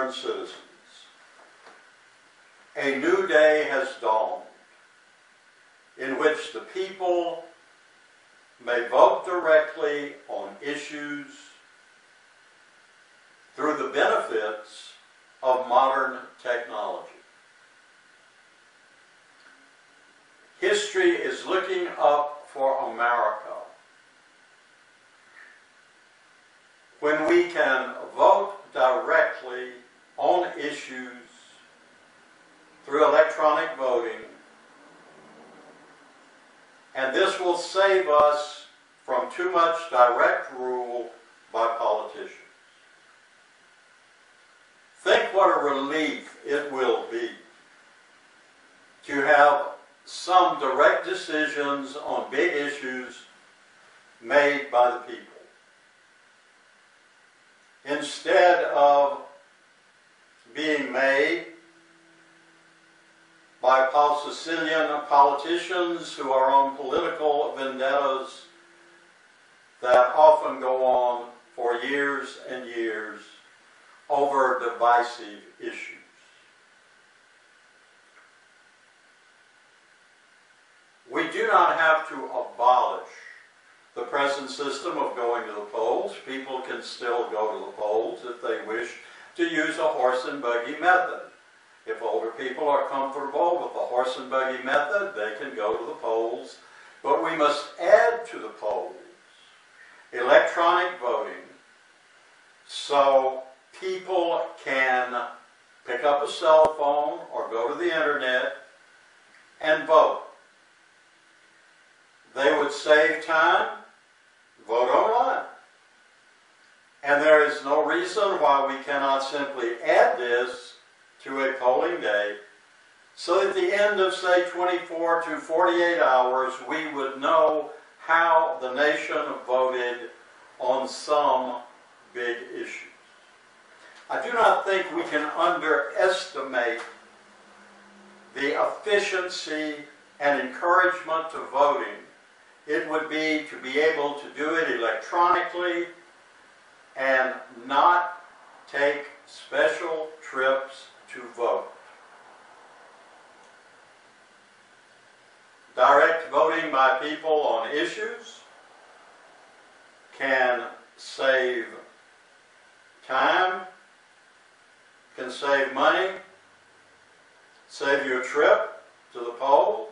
concerned citizens, a new day has dawned in which the people may vote directly on issues through the benefits of modern technology. History is looking up for America when we can vote directly on issues through electronic voting, and this will save us from too much direct rule by politicians. Think what a relief it will be to have some direct decisions on big issues made by the people, instead of being made by Sicilian politicians who are on political vendettas that often go on for years and years over divisive issues. We do not have to abolish the present system of going to the polls. People can still go to the polls if they wish to use a horse and buggy method. If older people are comfortable with the horse and buggy method, they can go to the polls. But we must add to the polls electronic voting so people can pick up a cell phone or go to the internet and vote. They would save time, vote online. And there is no reason why we cannot simply add this to a polling day so that at the end of, say, 24 to 48 hours, we would know how the nation voted on some big issues. I do not think we can underestimate the efficiency and encouragement to voting it would be to be able to do it electronically and not take special trips to vote. Direct voting by people on issues can save time, can save money, save you a trip to the polls,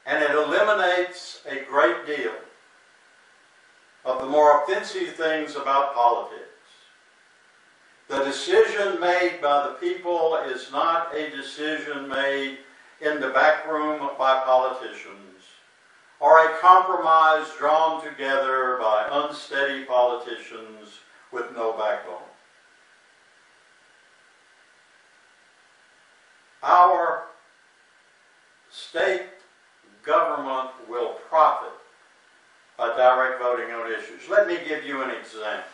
and it eliminates a great deal of the more offensive things about politics. The decision made by the people is not a decision made in the back room by politicians or a compromise drawn together by unsteady politicians with no backbone. Our state government will profit by direct voting on issues. Let me give you an example.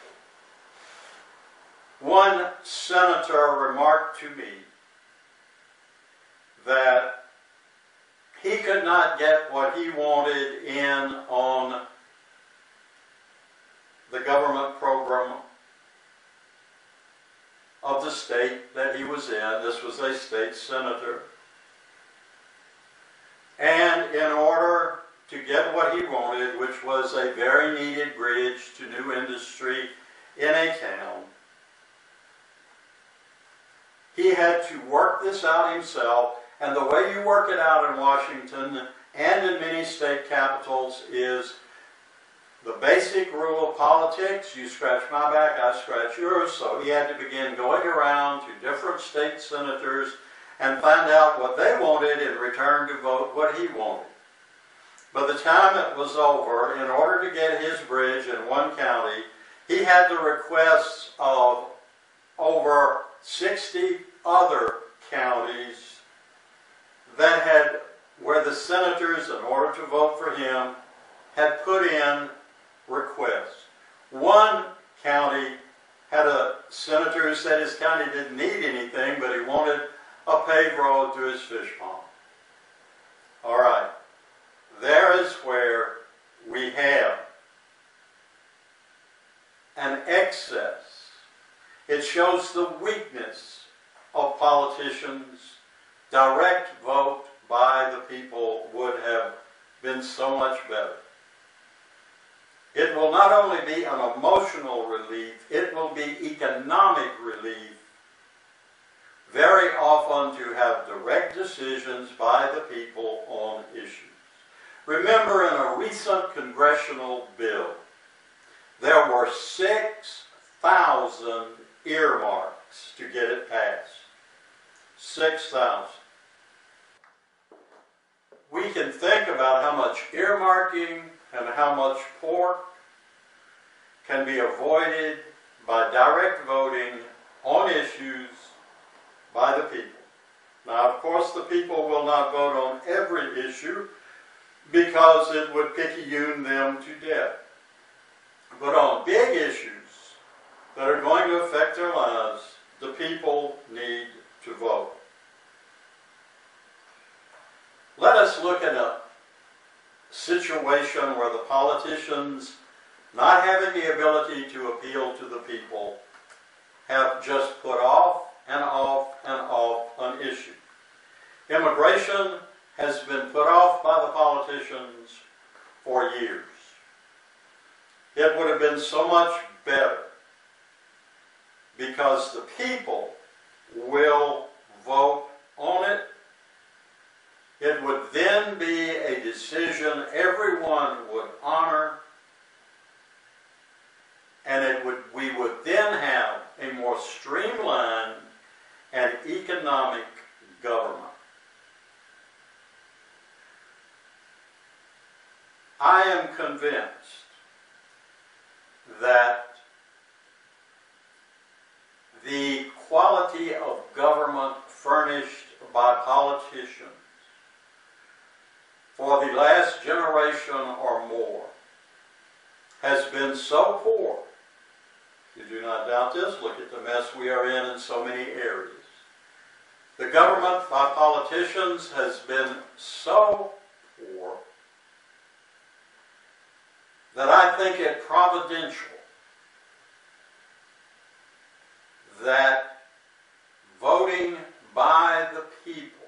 One senator remarked to me that he could not get what he wanted in on the government program of the state that he was in. This was a state senator. And in order to get what he wanted, which was a very needed bridge to new industry in a town, he had to work this out himself. And the way you work it out in Washington and in many state capitals is the basic rule of politics. You scratch my back, I scratch yours. So he had to begin going around to different state senators and find out what they wanted in return to vote what he wanted. By the time it was over, in order to get his bridge in one county, he had the requests of over 60 other counties that had, where the senators, in order to vote for him, had put in requests. One county had a senator who said his county didn't need anything, but he wanted a paved road to his fish pond. All right. There is where we have an excess It shows the weakness of politicians. Direct vote by the people would have been so much better. It will not only be an emotional relief, it will be economic relief. Very often to have direct decisions by the people on issues. Remember, in a recent congressional bill, there were 6,000 earmarks to get it passed. 6,000. We can think about how much earmarking and how much pork can be avoided by direct voting on issues by the people. Now, of course, the people will not vote on every issue because it would picayune them to death. But on big issues that are going to affect their lives, the people need to vote. Let us look at a situation where the politicians, not having the ability to appeal to the people, have just put off and off and off an issue. Immigration has been put off by the politicians for years. It would have been so much better because the people will vote on it. It would then be a decision everyone would honor, and we would then have a more streamlined and economic government. I am convinced that the quality of government furnished by politicians for the last generation or more has been so poor. You do not doubt this. Look at the mess we are in so many areas. The government by politicians has been so poor that I think it providential that voting by the people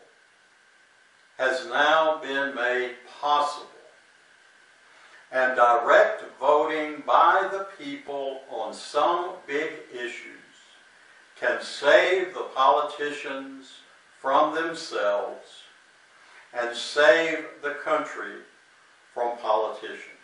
has now been made possible. And direct voting by the people on some big issues can save the politicians from themselves and save the country from politicians.